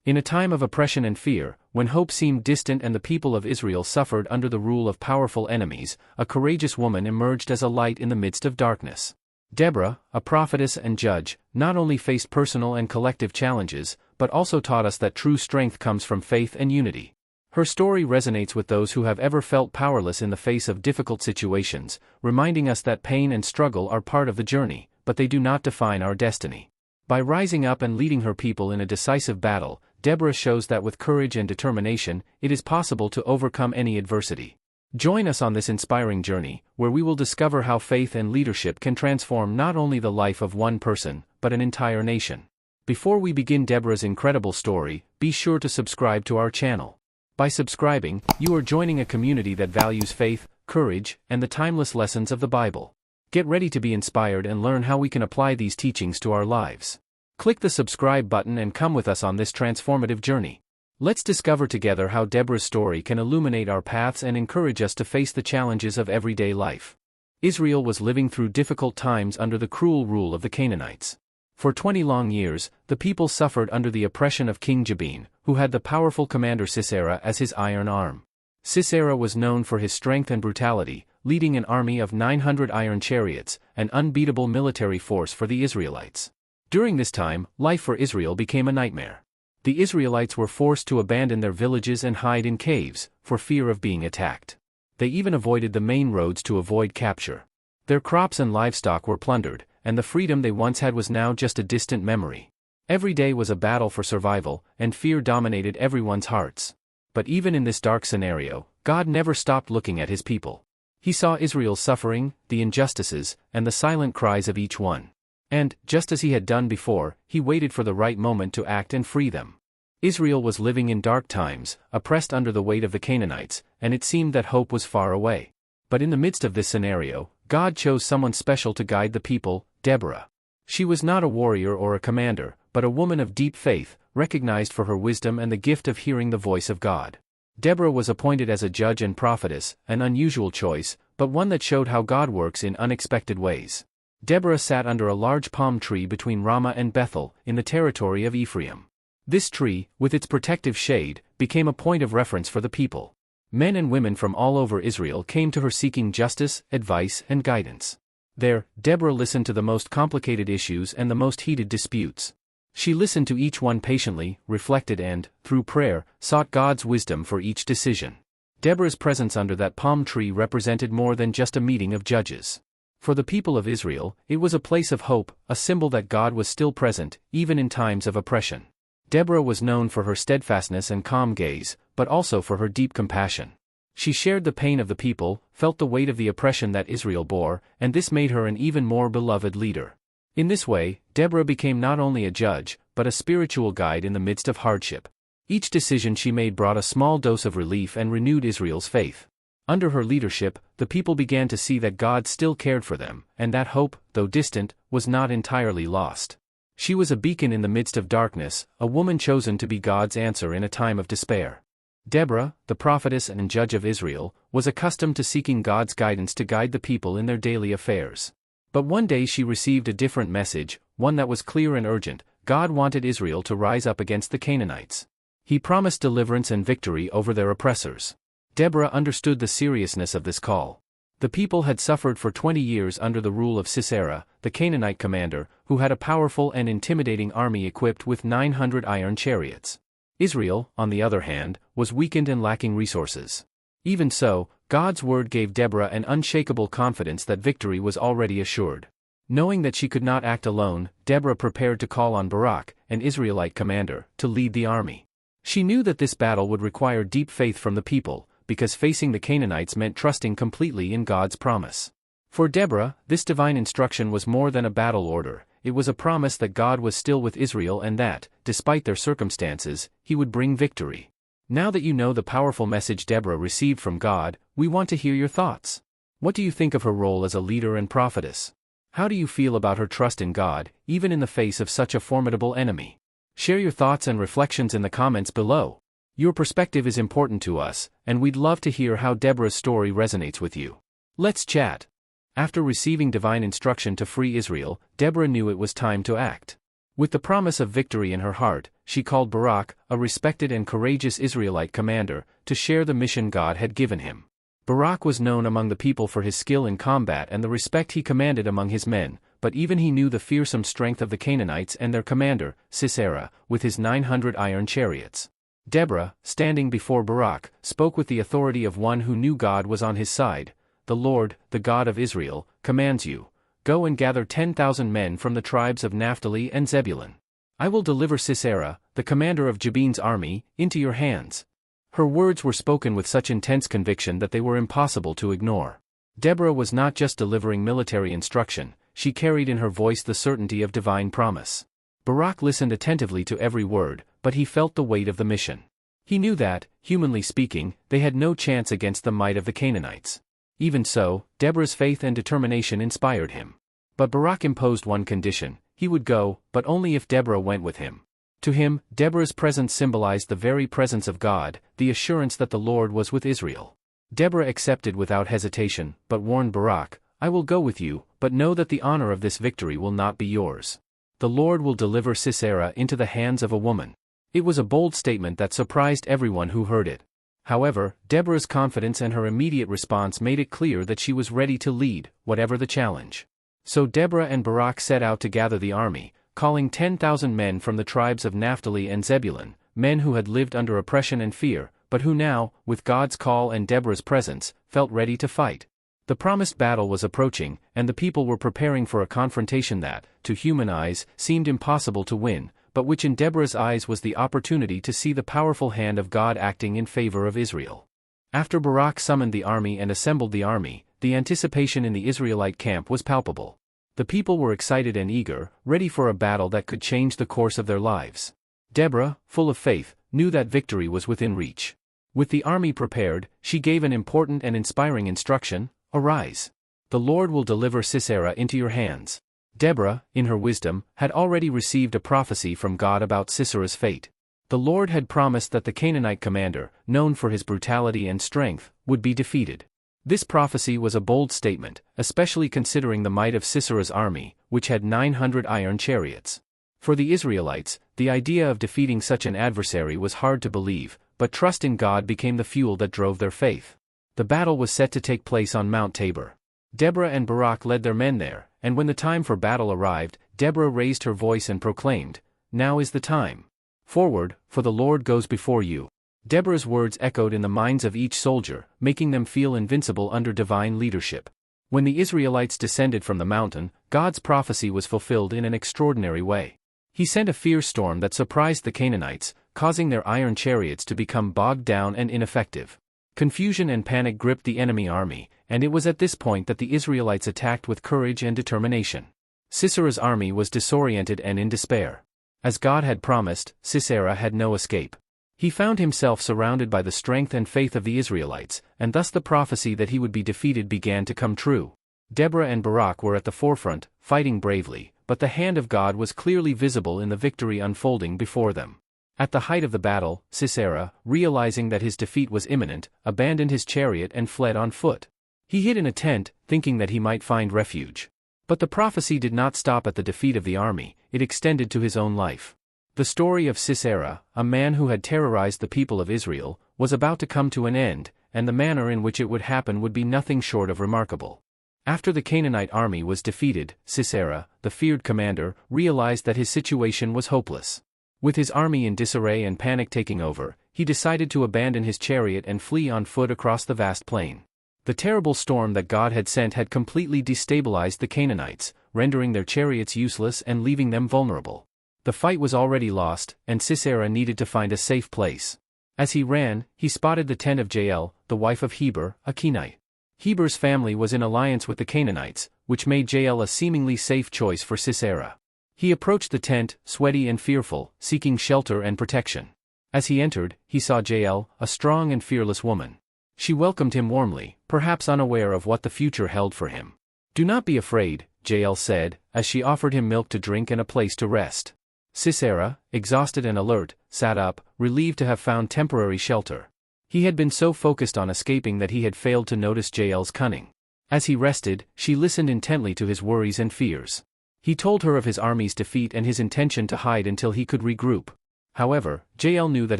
In a time of oppression and fear, when hope seemed distant and the people of Israel suffered under the rule of powerful enemies, a courageous woman emerged as a light in the midst of darkness. Deborah, a prophetess and judge, not only faced personal and collective challenges, but also taught us that true strength comes from faith and unity. Her story resonates with those who have ever felt powerless in the face of difficult situations, reminding us that pain and struggle are part of the journey, but they do not define our destiny. By rising up and leading her people in a decisive battle, Deborah shows that with courage and determination, it is possible to overcome any adversity. Join us on this inspiring journey, where we will discover how faith and leadership can transform not only the life of one person, but an entire nation. Before we begin Deborah's incredible story, be sure to subscribe to our channel. By subscribing, you are joining a community that values faith, courage, and the timeless lessons of the Bible. Get ready to be inspired and learn how we can apply these teachings to our lives. Click the subscribe button and come with us on this transformative journey. Let's discover together how Deborah's story can illuminate our paths and encourage us to face the challenges of everyday life. Israel was living through difficult times under the cruel rule of the Canaanites. For 20 long years, the people suffered under the oppression of King Jabin, who had the powerful commander Sisera as his iron arm. Sisera was known for his strength and brutality, leading an army of 900 iron chariots, an unbeatable military force for the Israelites. During this time, life for Israel became a nightmare. The Israelites were forced to abandon their villages and hide in caves, for fear of being attacked. They even avoided the main roads to avoid capture. Their crops and livestock were plundered, and the freedom they once had was now just a distant memory. Every day was a battle for survival, and fear dominated everyone's hearts. But even in this dark scenario, God never stopped looking at his people. He saw Israel's suffering, the injustices, and the silent cries of each one. And, just as he had done before, he waited for the right moment to act and free them. Israel was living in dark times, oppressed under the weight of the Canaanites, and it seemed that hope was far away. But in the midst of this scenario, God chose someone special to guide the people, Deborah. She was not a warrior or a commander, but a woman of deep faith, recognized for her wisdom and the gift of hearing the voice of God. Deborah was appointed as a judge and prophetess, an unusual choice, but one that showed how God works in unexpected ways. Deborah sat under a large palm tree between Ramah and Bethel, in the territory of Ephraim. This tree, with its protective shade, became a point of reference for the people. Men and women from all over Israel came to her seeking justice, advice, and guidance. There, Deborah listened to the most complicated issues and the most heated disputes. She listened to each one patiently, reflected and, through prayer, sought God's wisdom for each decision. Deborah's presence under that palm tree represented more than just a meeting of judges. For the people of Israel, it was a place of hope, a symbol that God was still present, even in times of oppression. Deborah was known for her steadfastness and calm gaze, but also for her deep compassion. She shared the pain of the people, felt the weight of the oppression that Israel bore, and this made her an even more beloved leader. In this way, Deborah became not only a judge, but a spiritual guide in the midst of hardship. Each decision she made brought a small dose of relief and renewed Israel's faith. Under her leadership, the people began to see that God still cared for them, and that hope, though distant, was not entirely lost. She was a beacon in the midst of darkness, a woman chosen to be God's answer in a time of despair. Deborah, the prophetess and judge of Israel, was accustomed to seeking God's guidance to guide the people in their daily affairs. But one day she received a different message, one that was clear and urgent. God wanted Israel to rise up against the Canaanites. He promised deliverance and victory over their oppressors. Deborah understood the seriousness of this call. The people had suffered for 20 years under the rule of Sisera, the Canaanite commander, who had a powerful and intimidating army equipped with 900 iron chariots. Israel, on the other hand, was weakened and lacking resources. Even so, God's word gave Deborah an unshakable confidence that victory was already assured. Knowing that she could not act alone, Deborah prepared to call on Barak, an Israelite commander, to lead the army. She knew that this battle would require deep faith from the people, because facing the Canaanites meant trusting completely in God's promise. For Deborah, this divine instruction was more than a battle order. It was a promise that God was still with Israel and that, despite their circumstances, he would bring victory. Now that you know the powerful message Deborah received from God, we want to hear your thoughts. What do you think of her role as a leader and prophetess? How do you feel about her trust in God, even in the face of such a formidable enemy? Share your thoughts and reflections in the comments below. Your perspective is important to us, and we'd love to hear how Deborah's story resonates with you. Let's chat. After receiving divine instruction to free Israel, Deborah knew it was time to act. With the promise of victory in her heart, she called Barak, a respected and courageous Israelite commander, to share the mission God had given him. Barak was known among the people for his skill in combat and the respect he commanded among his men, but even he knew the fearsome strength of the Canaanites and their commander, Sisera, with his 900 iron chariots. Deborah, standing before Barak, spoke with the authority of one who knew God was on his side. "The Lord, the God of Israel, commands you, go and gather 10,000 men from the tribes of Naphtali and Zebulun. I will deliver Sisera, the commander of Jabin's army, into your hands." Her words were spoken with such intense conviction that they were impossible to ignore. Deborah was not just delivering military instruction, she carried in her voice the certainty of divine promise. Barak listened attentively to every word, but he felt the weight of the mission. He knew that, humanly speaking, they had no chance against the might of the Canaanites. Even so, Deborah's faith and determination inspired him. But Barak imposed one condition: he would go, but only if Deborah went with him. To him, Deborah's presence symbolized the very presence of God, the assurance that the Lord was with Israel. Deborah accepted without hesitation, but warned Barak, "I will go with you, but know that the honor of this victory will not be yours. The Lord will deliver Sisera into the hands of a woman." It was a bold statement that surprised everyone who heard it. However, Deborah's confidence and her immediate response made it clear that she was ready to lead, whatever the challenge. So Deborah and Barak set out to gather the army, calling 10,000 men from the tribes of Naphtali and Zebulun, men who had lived under oppression and fear, but who now, with God's call and Deborah's presence, felt ready to fight. The promised battle was approaching, and the people were preparing for a confrontation that, to human eyes, seemed impossible to win, but which in Deborah's eyes was the opportunity to see the powerful hand of God acting in favor of Israel. After Barak summoned the army and assembled the army, the anticipation in the Israelite camp was palpable. The people were excited and eager, ready for a battle that could change the course of their lives. Deborah, full of faith, knew that victory was within reach. With the army prepared, she gave an important and inspiring instruction: "Arise. The Lord will deliver Sisera into your hands." Deborah, in her wisdom, had already received a prophecy from God about Sisera's fate. The Lord had promised that the Canaanite commander, known for his brutality and strength, would be defeated. This prophecy was a bold statement, especially considering the might of Sisera's army, which had 900 iron chariots. For the Israelites, the idea of defeating such an adversary was hard to believe, but trust in God became the fuel that drove their faith. The battle was set to take place on Mount Tabor. Deborah and Barak led their men there, and when the time for battle arrived, Deborah raised her voice and proclaimed, "Now is the time. Forward, for the Lord goes before you." Deborah's words echoed in the minds of each soldier, making them feel invincible under divine leadership. When the Israelites descended from the mountain, God's prophecy was fulfilled in an extraordinary way. He sent a fierce storm that surprised the Canaanites, causing their iron chariots to become bogged down and ineffective. Confusion and panic gripped the enemy army, and it was at this point that the Israelites attacked with courage and determination. Sisera's army was disoriented and in despair. As God had promised, Sisera had no escape. He found himself surrounded by the strength and faith of the Israelites, and thus the prophecy that he would be defeated began to come true. Deborah and Barak were at the forefront, fighting bravely, but the hand of God was clearly visible in the victory unfolding before them. At the height of the battle, Sisera, realizing that his defeat was imminent, abandoned his chariot and fled on foot. He hid in a tent, thinking that he might find refuge. But the prophecy did not stop at the defeat of the army, it extended to his own life. The story of Sisera, a man who had terrorized the people of Israel, was about to come to an end, and the manner in which it would happen would be nothing short of remarkable. After the Canaanite army was defeated, Sisera, the feared commander, realized that his situation was hopeless. With his army in disarray and panic taking over, he decided to abandon his chariot and flee on foot across the vast plain. The terrible storm that God had sent had completely destabilized the Canaanites, rendering their chariots useless and leaving them vulnerable. The fight was already lost, and Sisera needed to find a safe place. As he ran, he spotted the tent of Jael, the wife of Heber, a Kenite. Heber's family was in alliance with the Canaanites, which made Jael a seemingly safe choice for Sisera. He approached the tent, sweaty and fearful, seeking shelter and protection. As he entered, he saw Jael, a strong and fearless woman. She welcomed him warmly, perhaps unaware of what the future held for him. "Do not be afraid," Jael said, as she offered him milk to drink and a place to rest. Sisera, exhausted and alert, sat up, relieved to have found temporary shelter. He had been so focused on escaping that he had failed to notice Jael's cunning. As he rested, she listened intently to his worries and fears. He told her of his army's defeat and his intention to hide until he could regroup. However, Jael knew that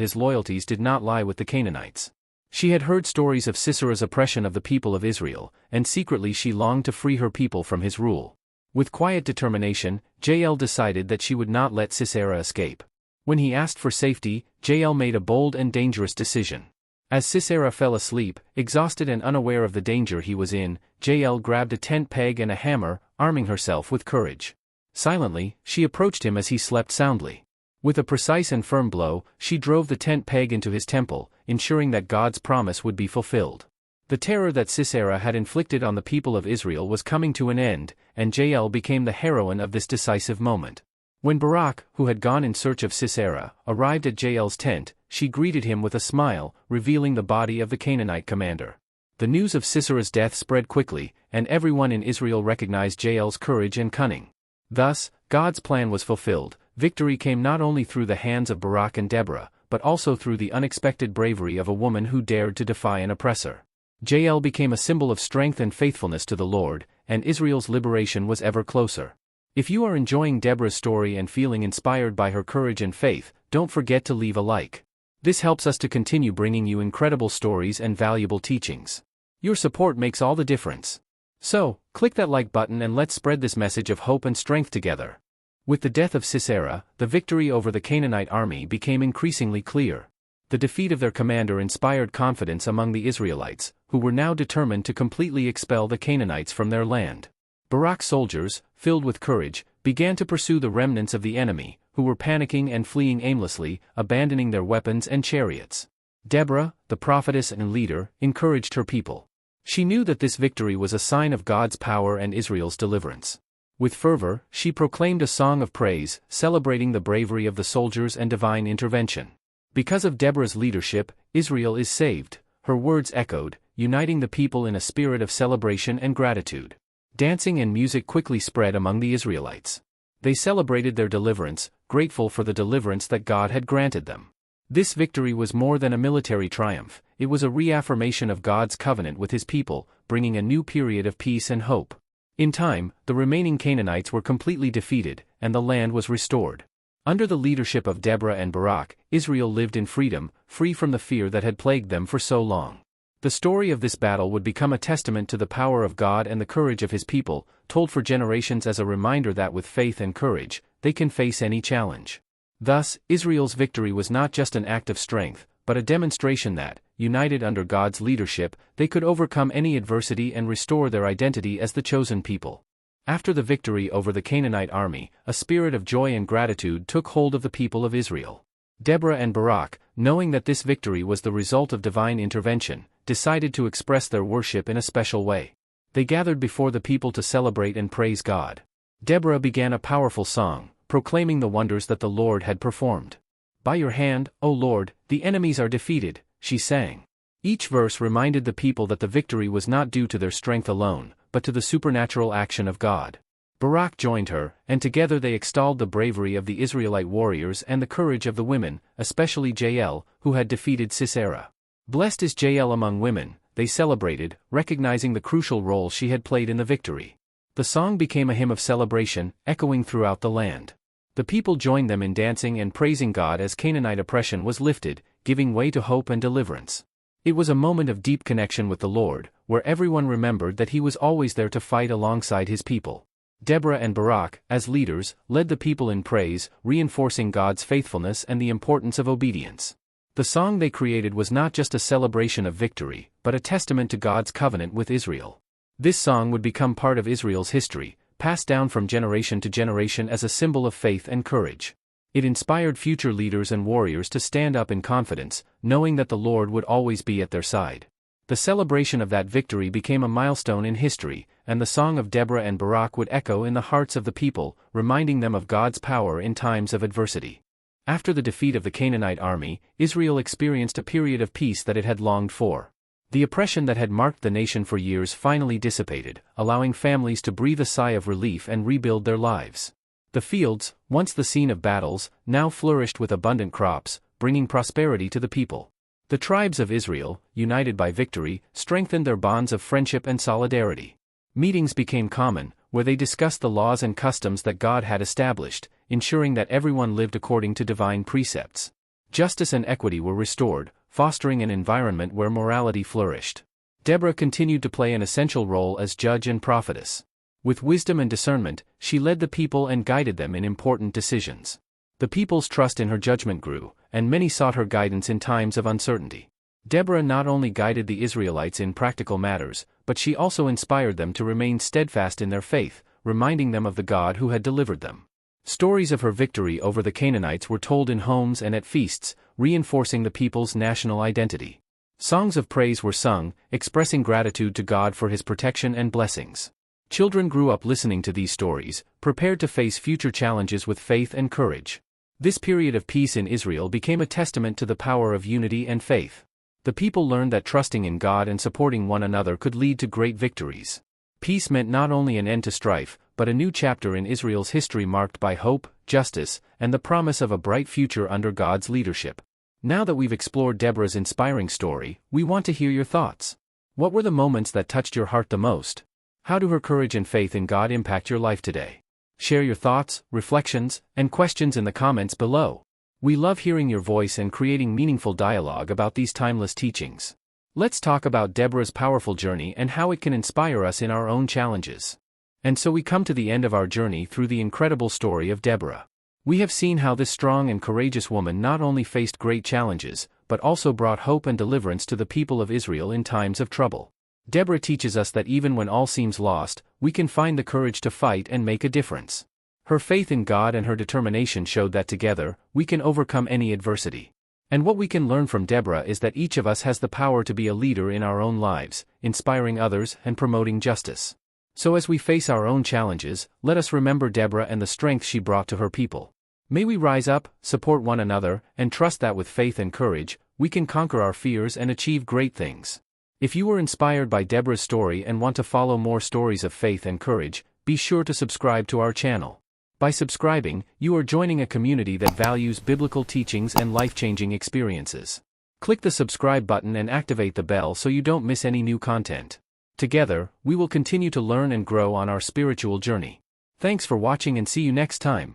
his loyalties did not lie with the Canaanites. She had heard stories of Sisera's oppression of the people of Israel, and secretly she longed to free her people from his rule. With quiet determination, Jael decided that she would not let Sisera escape. When he asked for safety, Jael made a bold and dangerous decision. As Sisera fell asleep, exhausted and unaware of the danger he was in, Jael grabbed a tent peg and a hammer, arming herself with courage. Silently, she approached him as he slept soundly. With a precise and firm blow, she drove the tent peg into his temple, ensuring that God's promise would be fulfilled. The terror that Sisera had inflicted on the people of Israel was coming to an end, and Jael became the heroine of this decisive moment. When Barak, who had gone in search of Sisera, arrived at Jael's tent, she greeted him with a smile, revealing the body of the Canaanite commander. The news of Sisera's death spread quickly, and everyone in Israel recognized Jael's courage and cunning. Thus, God's plan was fulfilled. Victory came not only through the hands of Barak and Deborah, but also through the unexpected bravery of a woman who dared to defy an oppressor. Jael became a symbol of strength and faithfulness to the Lord, and Israel's liberation was ever closer. If you are enjoying Deborah's story and feeling inspired by her courage and faith, don't forget to leave a like. This helps us to continue bringing you incredible stories and valuable teachings. Your support makes all the difference. So, click that like button and let's spread this message of hope and strength together. With the death of Sisera, the victory over the Canaanite army became increasingly clear. The defeat of their commander inspired confidence among the Israelites, who were now determined to completely expel the Canaanites from their land. Barak's soldiers, filled with courage, began to pursue the remnants of the enemy, who were panicking and fleeing aimlessly, abandoning their weapons and chariots. Deborah, the prophetess and leader, encouraged her people. She knew that this victory was a sign of God's power and Israel's deliverance. With fervor, she proclaimed a song of praise, celebrating the bravery of the soldiers and divine intervention. Because of Deborah's leadership, Israel is saved, her words echoed, uniting the people in a spirit of celebration and gratitude. Dancing and music quickly spread among the Israelites. They celebrated their deliverance, grateful for the deliverance that God had granted them. This victory was more than a military triumph, it was a reaffirmation of God's covenant with his people, bringing a new period of peace and hope. In time, the remaining Canaanites were completely defeated, and the land was restored. Under the leadership of Deborah and Barak, Israel lived in freedom, free from the fear that had plagued them for so long. The story of this battle would become a testament to the power of God and the courage of his people, told for generations as a reminder that with faith and courage, they can face any challenge. Thus, Israel's victory was not just an act of strength, but a demonstration that, united under God's leadership, they could overcome any adversity and restore their identity as the chosen people. After the victory over the Canaanite army, a spirit of joy and gratitude took hold of the people of Israel. Deborah and Barak, knowing that this victory was the result of divine intervention, decided to express their worship in a special way. They gathered before the people to celebrate and praise God. Deborah began a powerful song, proclaiming the wonders that the Lord had performed. "By your hand, O Lord, the enemies are defeated," she sang. Each verse reminded the people that the victory was not due to their strength alone, but to the supernatural action of God. Barak joined her, and together they extolled the bravery of the Israelite warriors and the courage of the women, especially Jael, who had defeated Sisera. "Blessed is Jael among women," they celebrated, recognizing the crucial role she had played in the victory. The song became a hymn of celebration, echoing throughout the land. The people joined them in dancing and praising God as Canaanite oppression was lifted, giving way to hope and deliverance. It was a moment of deep connection with the Lord, where everyone remembered that he was always there to fight alongside his people. Deborah and Barak, as leaders, led the people in praise, reinforcing God's faithfulness and the importance of obedience. The song they created was not just a celebration of victory, but a testament to God's covenant with Israel. This song would become part of Israel's history, passed down from generation to generation as a symbol of faith and courage. It inspired future leaders and warriors to stand up in confidence, knowing that the Lord would always be at their side. The celebration of that victory became a milestone in history, and the song of Deborah and Barak would echo in the hearts of the people, reminding them of God's power in times of adversity. After the defeat of the Canaanite army, Israel experienced a period of peace that it had longed for. The oppression that had marked the nation for years finally dissipated, allowing families to breathe a sigh of relief and rebuild their lives. The fields, once the scene of battles, now flourished with abundant crops, bringing prosperity to the people. The tribes of Israel, united by victory, strengthened their bonds of friendship and solidarity. Meetings became common, where they discussed the laws and customs that God had established, ensuring that everyone lived according to divine precepts. Justice and equity were restored, fostering an environment where morality flourished. Deborah continued to play an essential role as judge and prophetess. With wisdom and discernment, she led the people and guided them in important decisions. The people's trust in her judgment grew, and many sought her guidance in times of uncertainty. Deborah not only guided the Israelites in practical matters, but she also inspired them to remain steadfast in their faith, reminding them of the God who had delivered them. Stories of her victory over the Canaanites were told in homes and at feasts, reinforcing the people's national identity. Songs of praise were sung, expressing gratitude to God for his protection and blessings. Children grew up listening to these stories, prepared to face future challenges with faith and courage. This period of peace in Israel became a testament to the power of unity and faith. The people learned that trusting in God and supporting one another could lead to great victories. Peace meant not only an end to strife, but a new chapter in Israel's history marked by hope, justice, and the promise of a bright future under God's leadership. Now that we've explored Deborah's inspiring story, we want to hear your thoughts. What were the moments that touched your heart the most? How do her courage and faith in God impact your life today? Share your thoughts, reflections, and questions in the comments below. We love hearing your voice and creating meaningful dialogue about these timeless teachings. Let's talk about Deborah's powerful journey and how it can inspire us in our own challenges. And so we come to the end of our journey through the incredible story of Deborah. We have seen how this strong and courageous woman not only faced great challenges, but also brought hope and deliverance to the people of Israel in times of trouble. Deborah teaches us that even when all seems lost, we can find the courage to fight and make a difference. Her faith in God and her determination showed that together, we can overcome any adversity. And what we can learn from Deborah is that each of us has the power to be a leader in our own lives, inspiring others and promoting justice. So as we face our own challenges, let us remember Deborah and the strength she brought to her people. May we rise up, support one another, and trust that with faith and courage, we can conquer our fears and achieve great things. If you were inspired by Deborah's story and want to follow more stories of faith and courage, be sure to subscribe to our channel. By subscribing, you are joining a community that values biblical teachings and life-changing experiences. Click the subscribe button and activate the bell so you don't miss any new content. Together, we will continue to learn and grow on our spiritual journey. Thanks for watching and see you next time.